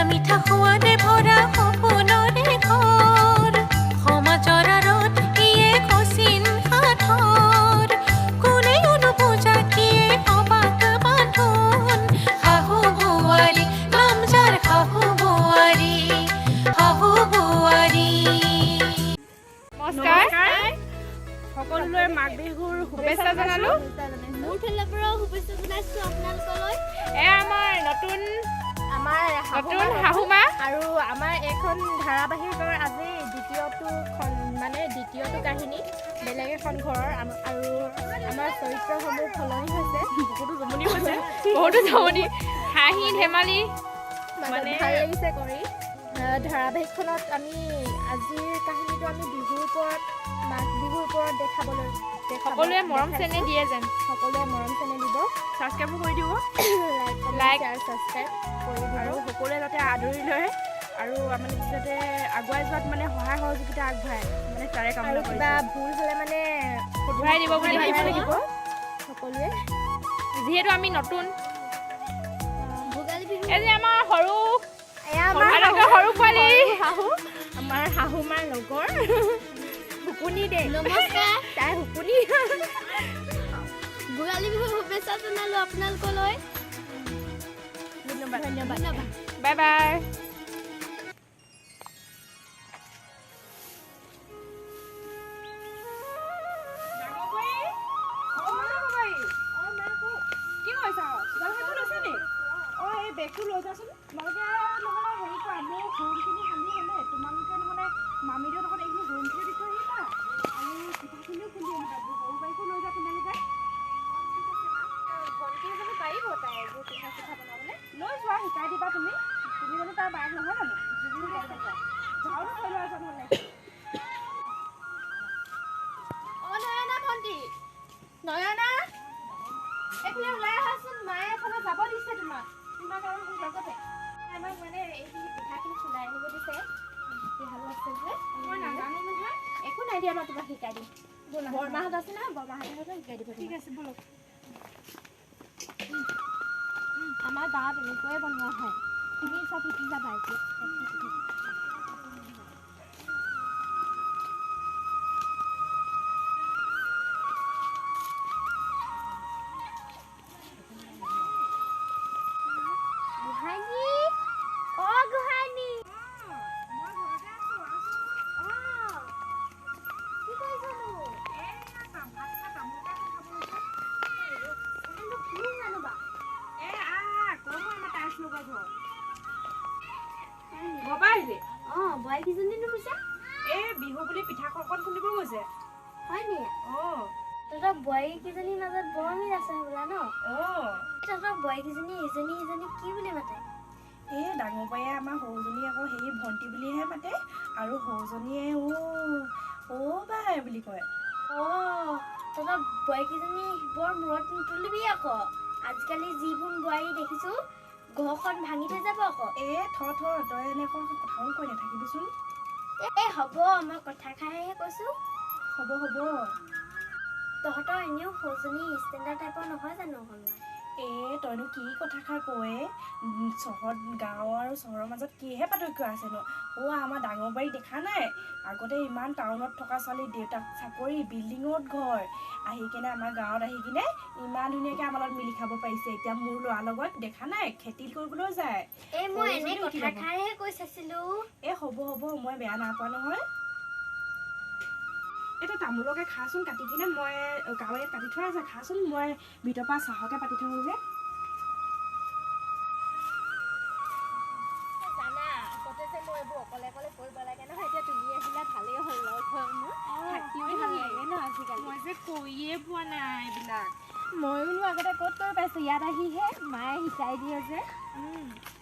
মিঠা সোৱাদে ভৰা সপোনৰে ঘৰ সমাজৰ আঁৰত ইয়ে কচিন সাঁথৰ কোনেও নুবুজা কিয়ে অবাক বান্ধোন শাহু বোৱাৰী নাম যাৰ শাহু বোৱাৰী নমস্কাৰ সকলোৰে মাঘ বিহুৰ শুভেচ্ছা জনালো মোৰ ফালৰ পৰাও শুভেচ্ছা জনাইছোঁ আপোনালোকলৈ এয়া আমাৰ নতুন শাহুমা আৰু আমাৰ এইখন ধাৰাবাহিকৰ আজি দ্বিতীয়টো কাহিনী বেলেগ এখন ঘৰৰ আৰু আমাৰ চৰিত্ৰসমূহ সলনি হৈছে বহুতো জমনি হাঁহি ধেমালি মানে ভাল লাগিছে কৰি ধাৰাবাহিকখনত আমি আজিৰ কাহিনীটো আমি বিহুৰ ওপৰত মাঘ বিহুৰ ওপৰত দেখাবলৈ সকলোৱে মৰম চেনেহ দিয়ে যেন সকলোৱে মৰম চেনেহ দিব ছাবস্ক্ৰাইবো কৰি দিব লাইক আৰু ছাবস্ক্ৰাইব কৰি দিব আৰু সকলোৱে যাতে আদৰি লয় আৰু মানে যাতে আগুৱাই যোৱাত মানে সহায় সহযোগিতা আগবঢ়ায় মানে তাৰে কাম আৰু কিবা ভুল হ'লে মানে শুধৰাই দিব বুলি ভাবিব লাগিব সকলোৱে যিহেতু আমি নতুন ভোগালী বিহু এই যে আমাৰ সৰু পোৱালি আমাৰ শাহুমাৰ লগৰ হুকুনি দে নমস্কাৰ তাই হুকুনি ভোগালী বিহুৰ শুভেচ্ছা জনালোঁ আপোনালোকলৈ ধন্যবাদ ধন্যবাদ বাই বাই বেগটো লৈ যাচোন তোমালোকে নহ'লে হেৰি কৰা মোৰ হুৰুমখিনি সানি হ'লে তোমালোকে নহ'লে মামীদেউ লগত এইখিনি হুৰুমখিনি দি থৈ আহিবা আৰু পিঠাখিনিও খুন্দি আনিবা সৰু বাৰীকো লৈ যা তোমালোকে ভণ্টি এজনী পাৰিব তাই এইবোৰ পিঠা চিঠা বনাবলৈ লৈ যোৱা শিকাই দিবা তুমি জানো তাৰ বায়েক নহয় জানো ঝাৰুটো থৈ লোৱা যাম হ'লে নয়না ভণ্টি নয়না এইফালে ওলাই আহাচোন মায়ে এফালে যাব দিছে তোমাক আৰু মোৰ লগতে আমাক মানে এইখিনি পিঠাখিনি চলাই আনিব দিছে ভাল লাগছে যে মই নাজানো নহয় একো নাই দিয়া মই তোমাক শিকাই দিম বৰমাহঁত আছে নহয় বৰমাহঁতে শিকাই দিব ঠিক আছে ব'লক আমাৰ গাঁৱত এনেকৈয়ে বনোৱা হয় তুমি চব শিকি যাবা এতিয়া বিহু বুলি পিঠা ককন খুন্দিব গৈছে হয় নি তহঁতৰ বোৱাৰীকেইজনীৰ মাজত বৰ মিল আছে হ'বলা ন তহঁতৰ বোৱাৰীকেইজনী ইজনী কি বুলি মাতে এই ডাঙৰ বায়ে আমাৰ সৰুজনী আকৌ সেই ভণ্টি বুলিহে মাতে আৰু সৰুজনীয়ে বাই বুলি কয় তহঁতৰ বোৱাৰীকেইজনী বৰ মূৰত নুতুলিবি আকৌ আজিকালি যিবোৰ বোৱাৰী দেখিছো ঘৰখন ভাঙি থৈ যাব আকৌ তই এনেকুৱা কথাও কৈ নাথাকিবিচোন হ'ব মই কথা খাইহে কৈছো হ'ব তহঁতৰ এনেও সৰুজনী ষ্টেণ্ডাৰ্ড টাইপৰ নহয় জানো অকণমান তইনো কি কথাষাৰ কয় গাঁও আৰু চহৰৰ মাজত কিহে পাৰ্থক্য আছেনো আমাৰ ডাঙৰ বাৰী দেখা নাই আগতে ইমান টাউনত থকা ছোৱালী দেউতাক চাকৰি বিল্ডিঙত ঘৰ আহি কিনে আমাৰ গাঁৱত আহি কিনে ইমান ধুনীয়াকৈ আমাৰ লগত মিলি খাব পাৰিছে এতিয়া মোৰ ল'ৰাৰ লগত দেখা নাই খেতি কৰিবলৈ যায় মই এনে কথা খাইহে কৈ চাইছিলো হ'ব মই বেয়া নাপাওঁ নহয় এটা তামোলকে খাচোন কাটি কিনে মই গাঁৱত কাটি থোৱা আছে খাচোন মই ভিতৰৰ পৰা চাহকে পাতি থওঁ যে জানা আগতে যে মই এইবোৰ অকলে কৰিব লাগে নহয় এতিয়া তুমি আহিলা ভালেই হ'ল লগ হৈ মোৰ থাকিও ভাল লাগে ন আজিকালি মই যে কৰিয়ে পোৱা নাই এইবিলাক ময়ো আগতে ক'ত কৰি পাইছোঁ ইয়াত আহিহে মায়ে শিকাই দিয়ে যে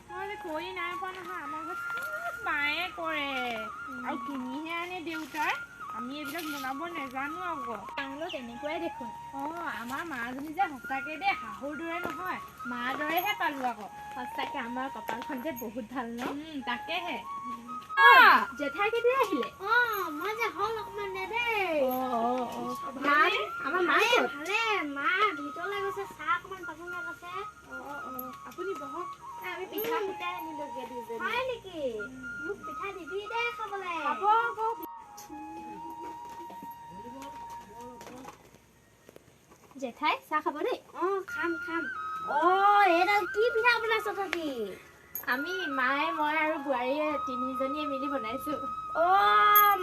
মই যে কৰি নাই পোৱা নহয় আমাৰ ঘৰত মায়ে কৰে আৰু কিনিহে আনে দেউতাই আমি এইবিলাক বনাব নাজানো আকৌ টাউনত এনেকুৱাই দেখোন আমাৰ মাজনী যে সঁচাকৈ দেই শাহুৰ দৰে নহয় মাৰ দৰেহে পালোঁ আকৌ সঁচাকৈ আমাৰ কপালখন যে বহুত ভাল ন তাকেহে জেঠাই কেতিয়া আহিলে মই যে হ'ল অকণমান দেই আমাৰ মায়ে ভালে মা ভিতৰলৈ গৈছে চাহ অকণমান পাবলৈ গৈছে আপুনি বহক আমি পিঠা ফুটাই আনিলোগে দুজনী জেঠাই চাহ খাব দেই খাম এইডাল কি পিঠা বনাইছ তহঁতি আমি মায়ে মই আৰু বোৱাৰীয়ে তিনিজনীয়ে মিলি বনাইছো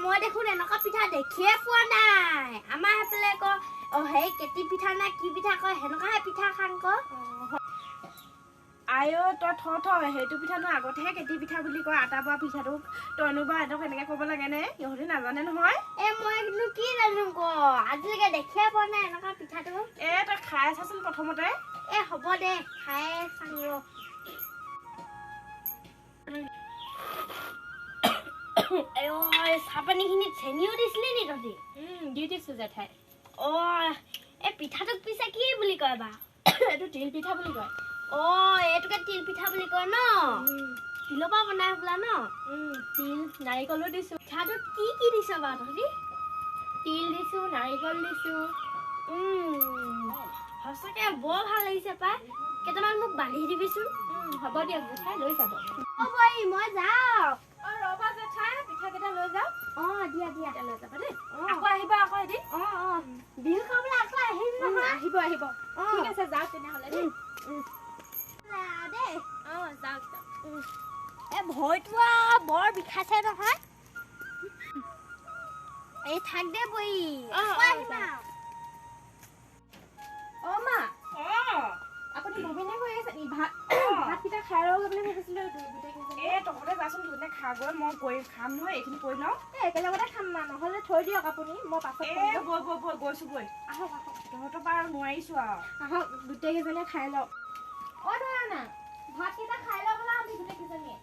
মই দেখোন এনেকুৱা পিঠা দেখিয়ে পোৱা নাই আমাৰ সেইফালে সেই কেটি পিঠা নে কি পিঠা কয় সেনেকুৱাহে পিঠা খাং আইঅ তই সেইটো পিঠানো আগতেহে কেটি পিঠা বুলি কয় আটা পোৱা পিঠাটোক তইনো বা সিহঁতক এনেকে ক'ব লাগেনে সিহঁতি নাজানে নহয় মই কিন্তু কি জানো আজিলৈকে দেখিয়ে পোৱা নাই এনেকুৱা পিঠাটো তই খাই আছাচোন প্ৰথমতে হ'ব দে খাই চাং চাহপানীখিনিত চেনিও দিছিলি নি তহঁতি দি দিছো জেঠাই এই পিঠাটোক পিছে কি বুলি কয় বা এইটো তিল পিঠা বুলি কয় এইটোকে তিল পিঠা বুলি কয় ন তিলৰ পৰা বনাই বোলা ন তিল নাৰিকলো দিছো পিঠাটোত কি দিছ বাৰু তহঁতি তিল দিছো নাৰিকল দিছো সঁচাকে বৰ ভাল লাগিছে পাই কেইটামান মোক বান্ধি দিবিচোন হ'ব দিয়ক জেঠাই লৈ যাব মই যাওঁ ৰবা জেঠাই পিঠা কেইটা লৈ যাওক দিয়া লৈ যাব দেই আকৌ আহিবা আকৌ এদিন বিহু খাবলৈ আকৌ আহিম নহয় আহিব ঠিক আছে যাওক তেনেহ'লে দেই দেই যাওক ভৰিটো বৰ বিষাইছে নহয় এই থাক দে বহি মা আপুনি ববিনে হৈ আছে নি ভাতকেইটা খাই ৰ'ব বুলি ভাবিছিলো তহঁতে যাচোন ধুনীয়া খাগৈ মই খাম নহয় এইখিনি কৰি লওঁ একেলগতে খাম মা নহ'লে থৈ দিয়ক আপুনি মই পাছত গৈছো গৈ আহক তহঁতৰ পৰা আৰু নোৱাৰিছো আৰু আহক গোটেইকেইজনীয়ে খাই লওক না ভাতকেইটা খাই লওক আমি গোটেইকেইজনীয়ে